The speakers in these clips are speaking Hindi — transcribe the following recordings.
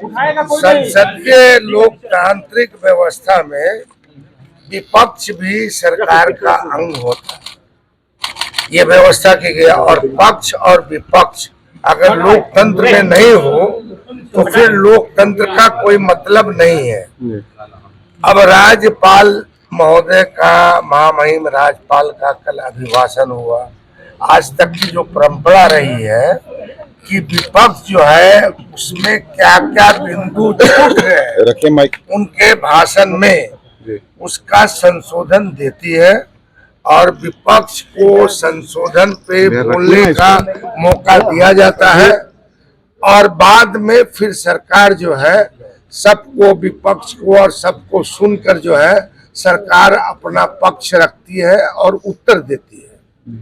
संसद के लोकतांत्रिक व्यवस्था में विपक्ष भी सरकार का अंग होता है, ये व्यवस्था की गई। और पक्ष और विपक्ष अगर लोकतंत्र में नहीं हो तो फिर लोकतंत्र का कोई मतलब नहीं है। अब राज्यपाल महोदय का, महामहिम राज्यपाल का कल अभिभाषण हुआ। आज तक की जो परंपरा रही है कि विपक्ष जो है उसमें क्या क्या बिंदु छूट गए उनके भाषण में उसका संशोधन देती है और विपक्ष को संशोधन पे बोलने का मौका दिया जाता है। और बाद में फिर सरकार जो है सबको, विपक्ष को और सबको सुनकर जो है सरकार अपना पक्ष रखती है और उत्तर देती है।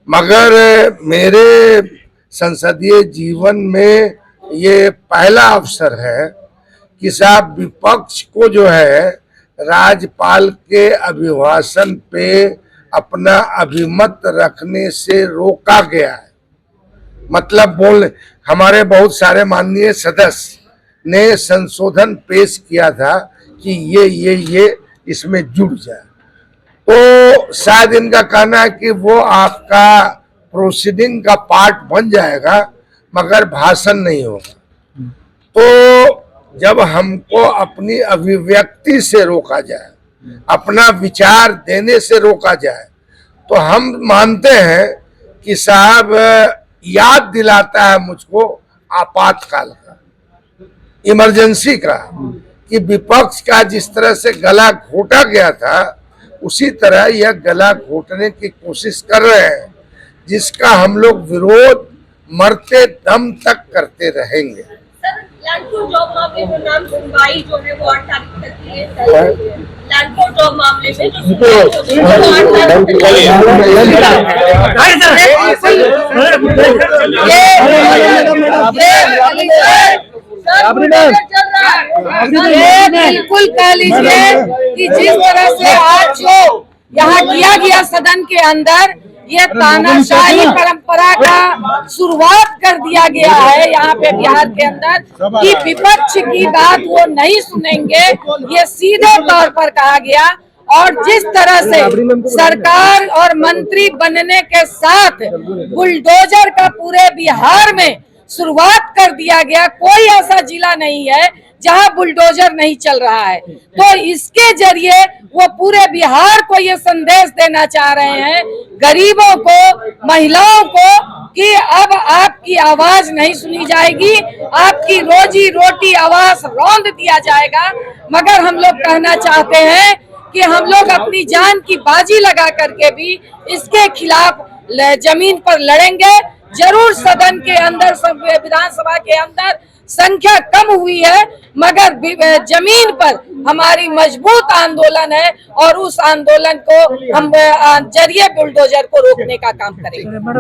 मगर मेरे संसदीय जीवन में ये पहला अवसर है कि साहब विपक्ष को जो है राज्यपाल के अभिभाषण पे अपना अभिमत रखने से रोका गया है। मतलब बोलने, हमारे बहुत सारे माननीय सदस्य ने संशोधन पेश किया था कि ये इसमें जुड़ जाए, तो शायद इनका कहना है कि वो आपका प्रोसीडिंग का पार्ट बन जाएगा मगर भाषण नहीं होगा। तो जब हमको अपनी अभिव्यक्ति से रोका जाए, अपना विचार देने से रोका जाए, तो हम मानते हैं कि साहब याद दिलाता है मुझको आपातकाल का, इमरजेंसी का, कि विपक्ष का जिस तरह से गला घोटा गया था उसी तरह यह गला घोटने की कोशिश कर रहे हैं, जिसका हम लोग विरोध मरते दम तक करते रहेंगे। लैंडफोर्ड जॉब मामले में नाम सुनवाई जो है वो 8 तारीख तक की है। लैंडफोर्ड जॉब मामले में जो बिल्कुल कह लीजिए कि जिस तरह से आज जो यहाँ किया गया सदन के अंदर, ये तानाशाही परंपरा का शुरुआत कर दिया गया है यहाँ पे बिहार के अंदर कि विपक्ष की बात वो नहीं सुनेंगे, ये सीधे तौर पर कहा गया। और जिस तरह से सरकार और मंत्री बनने के साथ बुलडोजर का पूरे बिहार में शुरुआत कर दिया गया, कोई ऐसा जिला नहीं है जहां बुलडोजर नहीं चल रहा है। तो इसके जरिए वो पूरे बिहार को ये संदेश देना चाह रहे हैं, गरीबों को, महिलाओं को, कि अब आपकी आवाज नहीं सुनी जाएगी, आपकी रोजी रोटी आवाज रौंद दिया जाएगा। मगर हम लोग कहना चाहते हैं कि हम लोग अपनी जान की बाजी लगा करके भी इसके खिलाफ जमीन पर लड़ेंगे। जरूर सदन के अंदर, विधानसभा के अंदर संख्या कम हुई है, मगर जमीन पर हमारी मजबूत आंदोलन है और उस आंदोलन को हम जरिए बुलडोजर को रोकने का काम करेंगे।